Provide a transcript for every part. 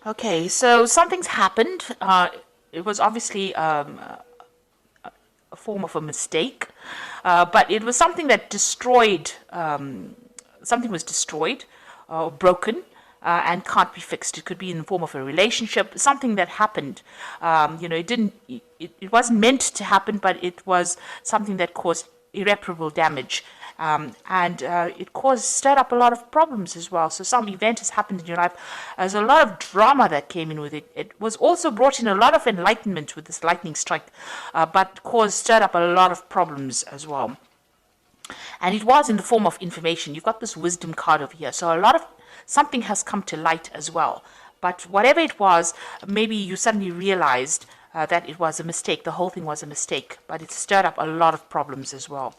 Okay, so something's happened. It was obviously a form of a mistake, but it was something that destroyed, something was destroyed or broken. And can't be fixed. It could be in the form of a relationship, something that happened. It didn't. It wasn't meant to happen, but it was something that caused irreparable damage. And it stirred up a lot of problems as well. So some event has happened in your life. There's a lot of drama that came in with it. It was also brought in a lot of enlightenment with this lightning strike, but stirred up a lot of problems as well. And it was in the form of information. You've got this wisdom card over here. So a lot of something has come to light as well. But whatever it was, maybe you suddenly realized that it was a mistake. The whole thing was a mistake, but it stirred up a lot of problems as well.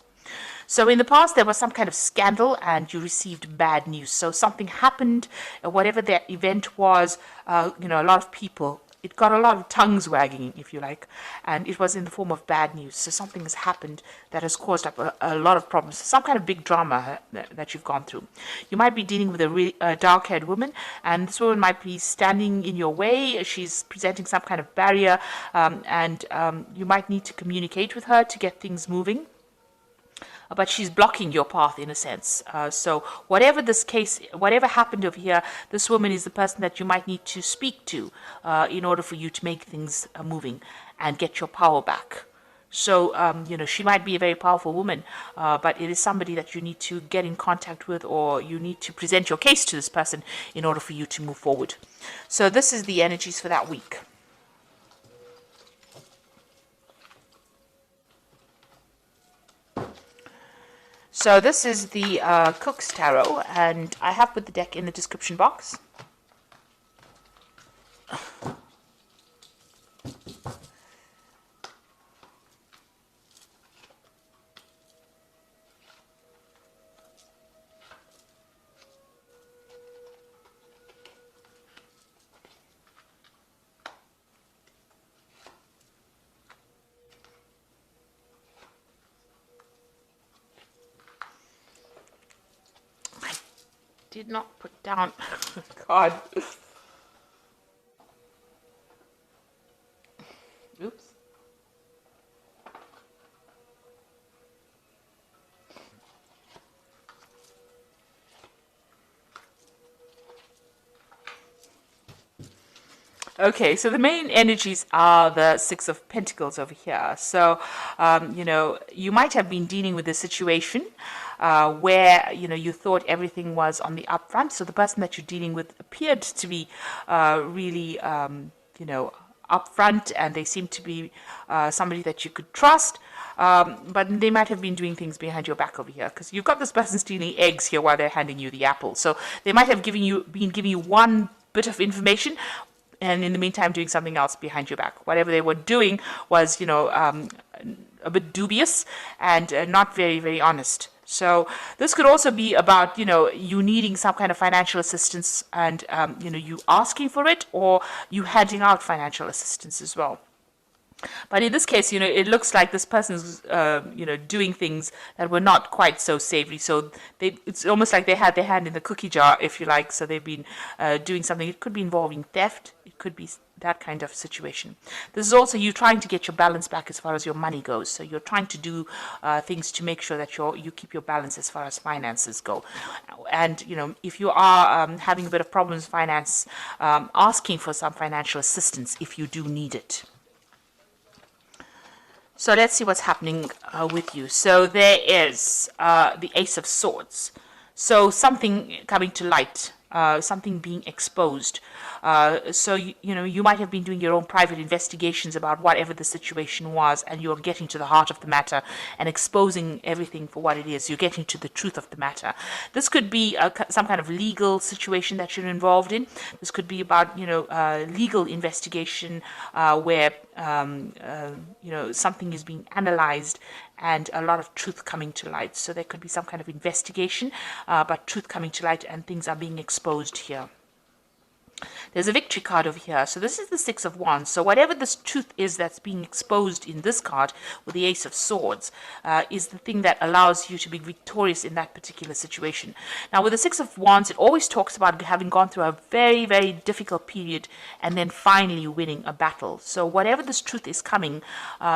So in the past, there was some kind of scandal and you received bad news. So something happened, whatever that event was, a lot of people, it got a lot of tongues wagging, if you like, and it was in the form of bad news. So something has happened that has caused up a lot of problems, some kind of big drama that you've gone through. You might be dealing with a dark-haired woman, and this woman might be standing in your way. She's presenting some kind of barrier, and you might need to communicate with her to get things moving. But she's blocking your path in a sense. So whatever this case, whatever happened over here, this woman is the person that you might need to speak to in order for you to make things moving and get your power back. So, she might be a very powerful woman, but it is somebody that you need to get in contact with, or you need to present your case to this person in order for you to move forward. So this is the energies for that week. So this is the Cook's Tarot, and I have put the deck in the description box. Did not put down. God. Oops. Okay, so the main energies are the Six of Pentacles over here. So, you might have been dealing with a situation where, you thought everything was on the upfront. So the person that you're dealing with appeared to be really, upfront, and they seem to be somebody that you could trust. But they might have been doing things behind your back over here, because you've got this person stealing eggs here while they're handing you the apple. So they might have been giving you one bit of information, and in the meantime doing something else behind your back. Whatever they were doing was, a bit dubious and not very, very honest. So this could also be about, you needing some kind of financial assistance and, you asking for it, or you handing out financial assistance as well. But in this case, it looks like this person's, doing things that were not quite so savory. So it's almost like they had their hand in the cookie jar, if you like. So they've been doing something. It could be involving theft. It could be that kind of situation. This is also you trying to get your balance back as far as your money goes. So you're trying to do things to make sure that you keep your balance as far as finances go. And, if you are having a bit of problems with finance, asking for some financial assistance if you do need it. So let's see what's happening with you. So there is the Ace of Swords. So something coming to light, something being exposed. So, you might have been doing your own private investigations about whatever the situation was, and you're getting to the heart of the matter and exposing everything for what it is. You're getting to the truth of the matter. This could be some kind of legal situation that you're involved in. This could be about, legal investigation where, something is being analyzed and a lot of truth coming to light. So there could be some kind of investigation, but truth coming to light and things are being exposed here. There's a victory card over here. So this is the Six of Wands. So whatever this truth is that's being exposed in this card with the Ace of Swords is the thing that allows you to be victorious in that particular situation. Now with the Six of Wands, it always talks about having gone through a very, very difficult period and then finally winning a battle. So whatever this truth is coming,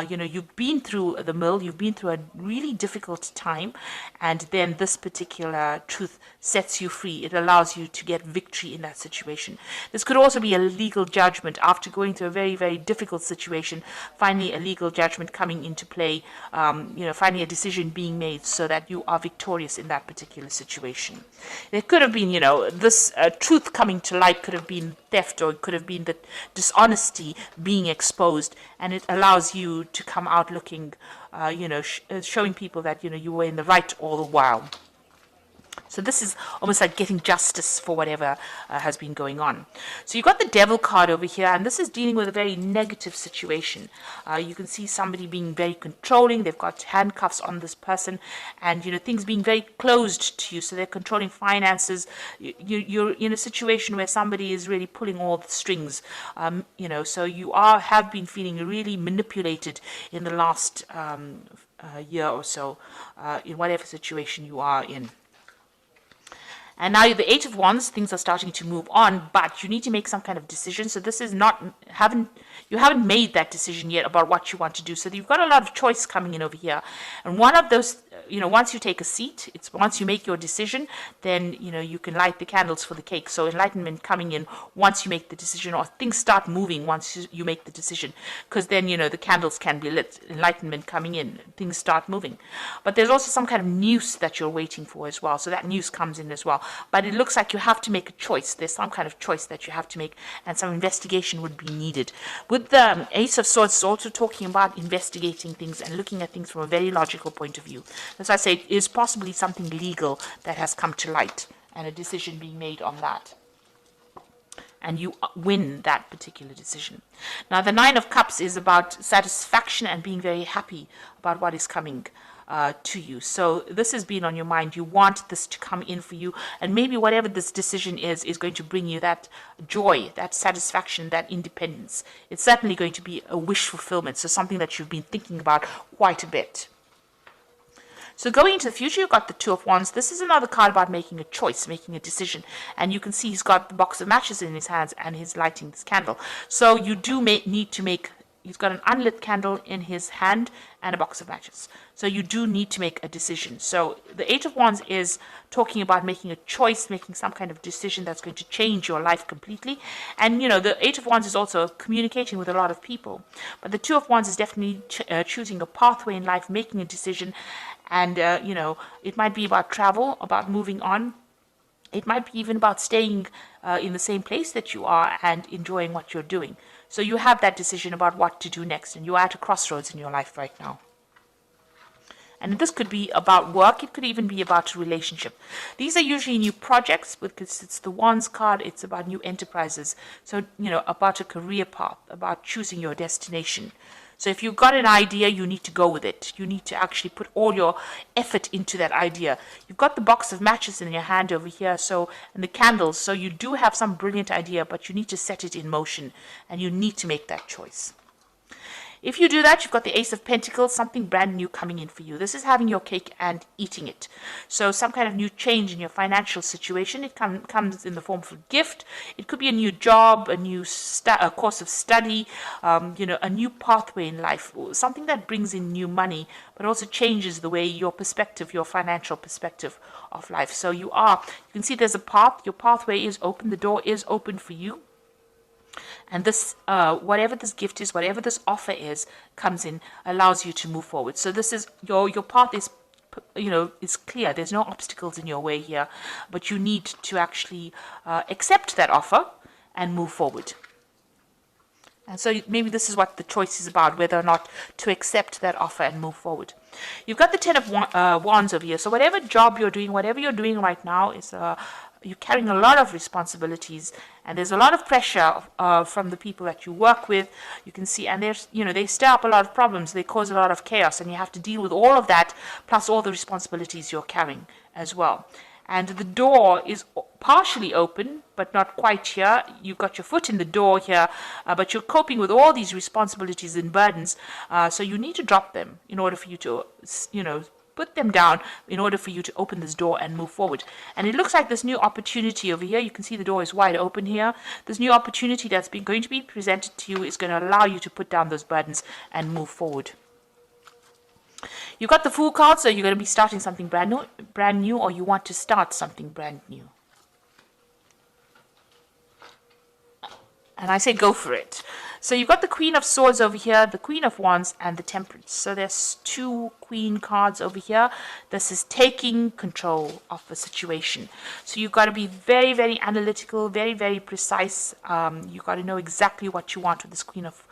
you've been through the mill, you've been through a really difficult time, and then this particular truth sets you free. It allows you to get victory in that situation. This could also be a legal judgment after going through a very, very difficult situation. Finally, a legal judgment coming into play, finally a decision being made so that you are victorious in that particular situation. It could have been, this truth coming to light could have been theft, or it could have been the dishonesty being exposed, and it allows you to come out looking, showing people that, you were in the right all the while. So this is almost like getting justice for whatever has been going on. So you've got the Devil card over here, and this is dealing with a very negative situation. You can see somebody being very controlling. They've got handcuffs on this person, and things being very closed to you. So they're controlling finances. You're in a situation where somebody is really pulling all the strings. So you have been feeling really manipulated in the last year or so, in whatever situation you are in. And now the Eight of Wands, things are starting to move on, but you need to make some kind of decision. So this is you haven't made that decision yet about what you want to do. So you've got a lot of choice coming in over here. And one of those, once you take a seat, once you make your decision, then, you can light the candles for the cake. So enlightenment coming in once you make the decision, or things start moving once you make the decision. Because then, the candles can be lit, enlightenment coming in, things start moving. But there's also some kind of news that you're waiting for as well. So that news comes in as well. But it looks like you have to make a choice. There's some kind of choice that you have to make, and some investigation would be needed. With the Ace of Swords, it's also talking about investigating things and looking at things from a very logical point of view. As I say, it is possibly something legal that has come to light, and a decision being made on that. And you win that particular decision. Now, the Nine of Cups is about satisfaction and being very happy about what is coming to you. So this has been on your mind. You want this to come in for you, and maybe whatever this decision is going to bring you that joy, that satisfaction, that independence. It's certainly going to be a wish fulfillment, so something that you've been thinking about quite a bit. So going into the future, you've got the Two of Wands. This is another card about making a choice, making a decision. And you can see he's got the box of matches in his hands, and he's lighting this candle. So you do need to make, he's got an unlit candle in his hand and a box of matches. So you do need to make a decision. So the Eight of Wands is talking about making a choice, making some kind of decision that's going to change your life completely. And, the Eight of Wands is also communicating with a lot of people. But the Two of Wands is definitely choosing a pathway in life, making a decision. And, it might be about travel, about moving on. It might be even about staying in the same place that you are and enjoying what you're doing. So you have that decision about what to do next, and you're at a crossroads in your life right now. And this could be about work. It could even be about a relationship. These are usually new projects because it's the Wands card. It's about new enterprises. So, about a career path, about choosing your destination. So if you've got an idea, you need to go with it. You need to actually put all your effort into that idea. You've got the box of matches in your hand over here, and the candles. So you do have some brilliant idea, but you need to set it in motion, and you need to make that choice. If you do that, you've got the Ace of Pentacles, something brand new coming in for you. This is having your cake and eating it. So some kind of new change in your financial situation. It comes in the form of a gift. It could be a new job, a new a course of study, a new pathway in life, something that brings in new money, but also changes the way your perspective, your financial perspective of life. So you can see there's a path. Your pathway is open. The door is open for you. And this, whatever this gift is, whatever this offer is, comes in, allows you to move forward. So this is your path is, is clear. There's no obstacles in your way here, but you need to actually accept that offer and move forward. And so maybe this is what the choice is about, whether or not to accept that offer and move forward. You've got the Ten of Wands over here. So whatever job you're doing, whatever you're doing right now is you're carrying a lot of responsibilities, and there's a lot of pressure from the people that you work with. You can see, and they stir up a lot of problems. They cause a lot of chaos, and you have to deal with all of that, plus all the responsibilities you're carrying as well. And the door is partially open, but not quite here. You've got your foot in the door here, but you're coping with all these responsibilities and burdens. So you need to drop them in order for you to, put them down in order for you to open this door and move forward. And it looks like this new opportunity over here, you can see the door is wide open here. This new opportunity that's going to be presented to you is going to allow you to put down those burdens and move forward. You got the Fool card, so you're going to be starting something brand new, or you want to start something brand new. And I say go for it. So you've got the Queen of Swords over here, the Queen of Wands, and the Temperance. So there's 2 Queen cards over here. This is taking control of the situation. So you've got to be very, very analytical, very, very precise. You've got to know exactly what you want with this Queen of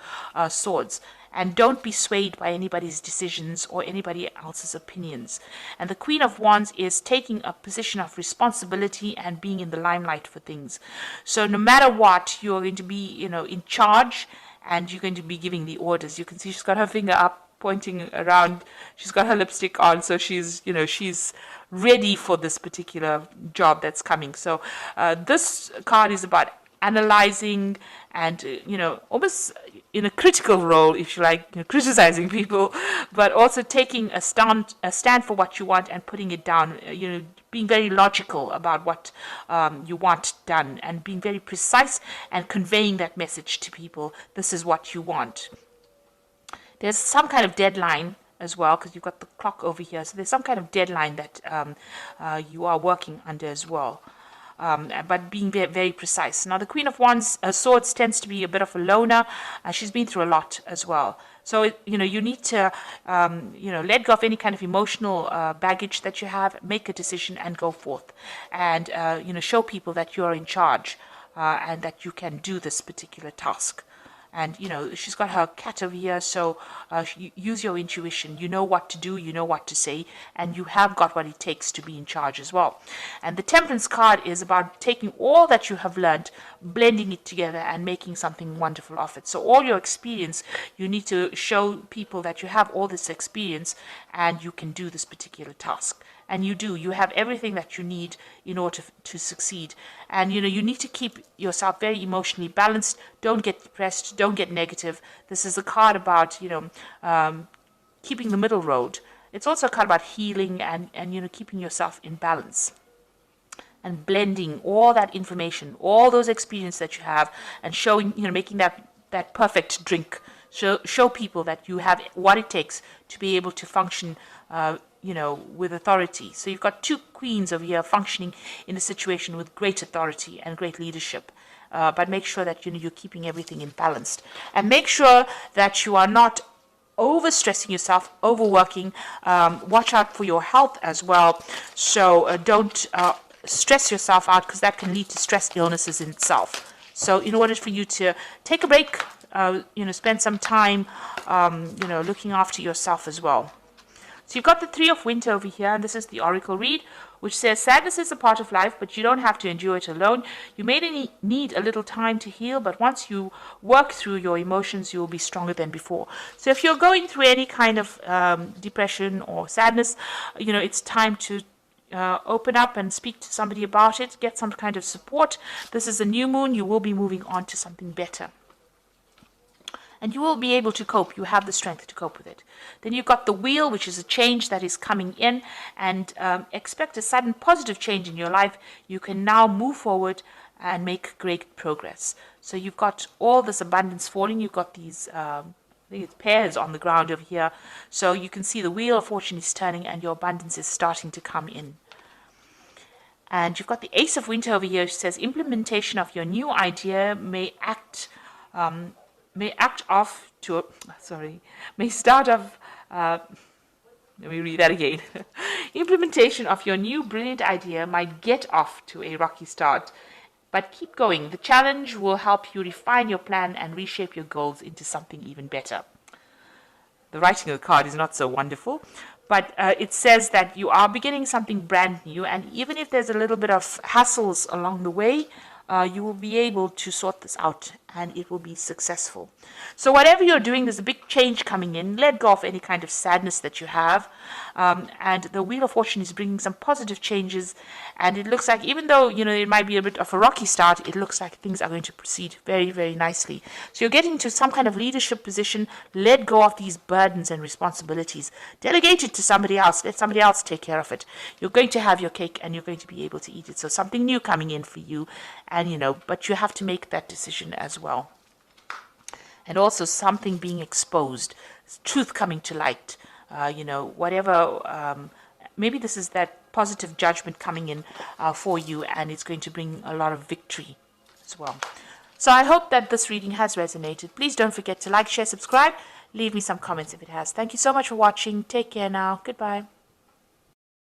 Swords. And don't be swayed by anybody's decisions or anybody else's opinions. And the Queen of Wands is taking a position of responsibility and being in the limelight for things. So no matter what, you're going to be, in charge, and you're going to be giving the orders. You can see she's got her finger up, pointing around. She's got her lipstick on, so she's ready for this particular job that's coming. So this card is about analyzing and, almost in a critical role, if you like, criticizing people, but also taking a stand for what you want and putting it down, being very logical about what you want done and being very precise and conveying that message to people. This is what you want. There's some kind of deadline as well, because you've got the clock over here. So there's some kind of deadline that you are working under as well. But being very, very precise. Now, the Queen of Wands, Swords tends to be a bit of a loner. She's been through a lot as well. So, you need to, let go of any kind of emotional baggage that you have, make a decision and go forth. And, show people that you're in charge and that you can do this particular task. And, she's got her cat over here, so use your intuition. You know what to do, you know what to say, and you have got what it takes to be in charge as well. And the Temperance card is about taking all that you have learned, blending it together, and making something wonderful of it. So all your experience, you need to show people that you have all this experience, and you can do this particular task. And you do. You have everything that you need in order to succeed. And, you need to keep yourself very emotionally balanced. Don't get depressed. Don't get negative. This is a card about, keeping the middle road. It's also a card about healing and keeping yourself in balance. And blending all that information, all those experiences that you have, and showing, making that perfect drink. Show people that you have what it takes to be able to function with authority. So you've got 2 queens over here functioning in a situation with great authority and great leadership. But make sure that you're keeping everything in balance. And make sure that you are not overstressing yourself, overworking. Watch out for your health as well. So don't stress yourself out, because that can lead to stress illnesses in itself. So in order for you to take a break, spend some time, looking after yourself as well. So you've got the 3 of Winter over here, and this is the Oracle read, which says, sadness is a part of life, but you don't have to endure it alone. You may need a little time to heal, but once you work through your emotions, you will be stronger than before. So if you're going through any kind of depression or sadness, it's time to open up and speak to somebody about it, get some kind of support. This is a new moon. You will be moving on to something better. And you will be able to cope. You have the strength to cope with it. Then you've got the Wheel, which is a change that is coming in, and expect a sudden positive change in your life. You can now move forward and make great progress. So you've got all this abundance falling. You've got these, I think it's pears on the ground over here. So you can see the Wheel of Fortune is turning and your abundance is starting to come in. And you've got the Ace of Winter over here, which says implementation of your new idea may start off, let me read that again. Implementation of your new brilliant idea might get off to a rocky start, but keep going. The challenge will help you refine your plan and reshape your goals into something even better. The writing of the card is not so wonderful, but it says that you are beginning something brand new, and even if there's a little bit of hassles along the way, you will be able to sort this out and it will be successful. So whatever you're doing, there's a big change coming in. Let go of any kind of sadness that you have. And the Wheel of Fortune is bringing some positive changes. And it looks like, even though, it might be a bit of a rocky start, it looks like things are going to proceed very, very nicely. So you're getting to some kind of leadership position. Let go of these burdens and responsibilities. Delegate it to somebody else. Let somebody else take care of it. You're going to have your cake and you're going to be able to eat it. So something new coming in for you. And, but you have to make that decision as well. And also something being exposed, truth coming to light, whatever, maybe this is that positive judgment coming in for you, and it's going to bring a lot of victory as well. So I hope that this reading has resonated. Please don't forget to like, share, subscribe. Leave me some comments if it has. Thank you so much for watching. Take care now. Goodbye.